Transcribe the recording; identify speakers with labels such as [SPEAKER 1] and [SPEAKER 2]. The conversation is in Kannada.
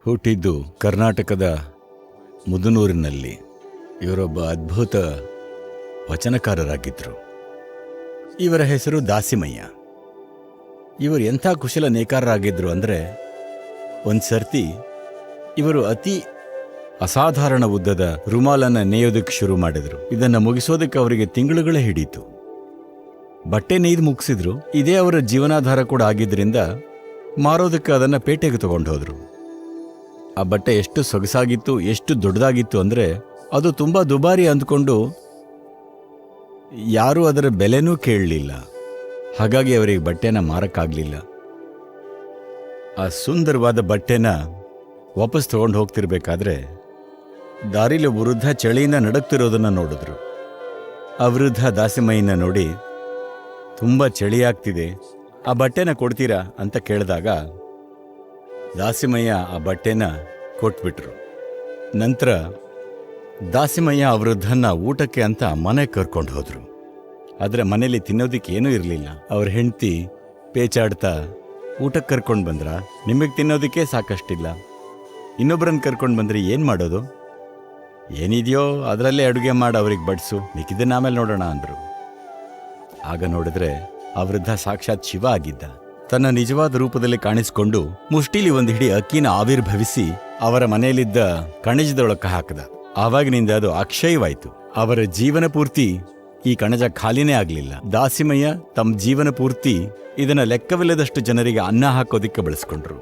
[SPEAKER 1] ಹುಟ್ಟಿದ್ದು ಕರ್ನಾಟಕದ ಮುದನೂರಿನಲ್ಲಿ. ಇವರೊಬ್ಬ ಅದ್ಭುತ ವಚನಕಾರರಾಗಿದ್ದರು. ಇವರ ಹೆಸರು ದಾಸಿಮಯ್ಯ. ಇವರು ಎಂಥ ಕುಶಲ ನೇಕಾರರಾಗಿದ್ದರು ಅಂದರೆ, ಒಂದು ಸರ್ತಿ ಇವರು ಅತಿ ಅಸಾಧಾರಣ ಉದ್ದದ ರುಮಾಲನ್ನು ನೇಯೋದಕ್ಕೆ ಶುರು ಮಾಡಿದರು. ಇದನ್ನು ಮುಗಿಸೋದಕ್ಕೆ ಅವರಿಗೆ ತಿಂಗಳುಗಳೇ ಹಿಡೀತು. ಬಟ್ಟೆ ನೇಯ್ದು ಮುಗಿಸಿದ್ರು. ಇದೇ ಅವರ ಜೀವನಾಧಾರ ಕೂಡ ಆಗಿದ್ದರಿಂದ ಮಾರೋದಕ್ಕೆ ಅದನ್ನು ಪೇಟೆಗೆ ತಗೊಂಡು ಹೋದರು. ಆ ಬಟ್ಟೆ ಎಷ್ಟು ಸೊಗಸಾಗಿತ್ತು, ಎಷ್ಟು ದೊಡ್ಡದಾಗಿತ್ತು ಅಂದರೆ ಅದು ತುಂಬ ದುಬಾರಿ ಅಂದ್ಕೊಂಡು ಯಾರೂ ಅದರ ಬೆಲೆನೂ ಕೇಳಲಿಲ್ಲ. ಹಾಗಾಗಿ ಅವರಿಗೆ ಬಟ್ಟೆನ ಮಾರಕ್ಕಾಗಲಿಲ್ಲ. ಆ ಸುಂದರವಾದ ಬಟ್ಟೆನ ವಾಪಸ್ ತಗೊಂಡು ಹೋಗ್ತಿರ್ಬೇಕಾದ್ರೆ ದಾರಿಲಿ ವೃದ್ಧ ಚಳಿಯಿಂದ ನಡುಗ್ತಿರೋದನ್ನು ನೋಡಿದ್ರು. ಆ ವೃದ್ಧ ದಾಸಿಮಯ್ಯನ ನೋಡಿ, ತುಂಬ ಚಳಿಯಾಗ್ತಿದೆ, ಆ ಬಟ್ಟೆನ ಕೊಡ್ತೀರಾ ಅಂತ ಕೇಳಿದಾಗ ದಾಸಿಮಯ್ಯ ಆ ಬಟ್ಟೆನ ಕೊಟ್ಬಿಟ್ರು. ನಂತರ ದಾಸಿಮಯ್ಯ ಆ ವೃದ್ಧನ್ನ ಊಟಕ್ಕೆ ಅಂತ ಮನೆಗೆ ಕರ್ಕೊಂಡು ಹೋದರು. ಆದರೆ ಮನೇಲಿ ತಿನ್ನೋದಕ್ಕೆ ಏನೂ ಇರಲಿಲ್ಲ. ಅವ್ರ ಹೆಂಡತಿ ಪೇಚಾಡ್ತಾ, ಊಟಕ್ಕೆ ಕರ್ಕೊಂಡು ಬಂದ್ರ, ನಿಮಗೆ ತಿನ್ನೋದಕ್ಕೆ ಸಾಕಷ್ಟಿಲ್ಲ, ಇನ್ನೊಬ್ಬರನ್ನು ಕರ್ಕೊಂಡು ಬಂದರೆ ಏನು ಮಾಡೋದು? ಏನಿದೆಯೋ ಅದರಲ್ಲೇ ಅಡುಗೆ ಮಾಡಿ ಅವ್ರಿಗೆ ಬಡಿಸು, ಮಿಕ್ಕಿದ್ದನ್ನು ಆಮೇಲೆ ನೋಡೋಣ ಅಂದರು. ಆಗ ನೋಡಿದ್ರೆ ಆ ವೃದ್ಧ ಸಾಕ್ಷಾತ್ ಶಿವ ಆಗಿದ್ದ. ತನ್ನ ನಿಜವಾದ ರೂಪದಲ್ಲಿ ಕಾಣಿಸಿಕೊಂಡು ಮುಷ್ಟಿಲಿ ಒಂದು ಹಿಡಿ ಅಕ್ಕಿನ ಆವಿರ್ಭವಿಸಿ ಅವರ ಮನೆಯಲ್ಲಿದ್ದ ಕಣಜದೊಳಕ್ಕೆ ಹಾಕಿದ. ಆವಾಗಿನಿಂದ ಅದು ಅಕ್ಷಯವಾಯಿತು. ಅವರ ಜೀವನ ಪೂರ್ತಿ ಈ ಕಣಜ ಖಾಲಿನೇ ಆಗಲಿಲ್ಲ. ದಾಸಿಮಯ್ಯ ತಮ್ಮ ಜೀವನ ಪೂರ್ತಿ ಇದನ್ನು ಲೆಕ್ಕವಿಲ್ಲದಷ್ಟು ಜನರಿಗೆ ಅನ್ನ ಹಾಕೋದಿಕ್ಕೆ ಬಳಸ್ಕೊಂಡ್ರು.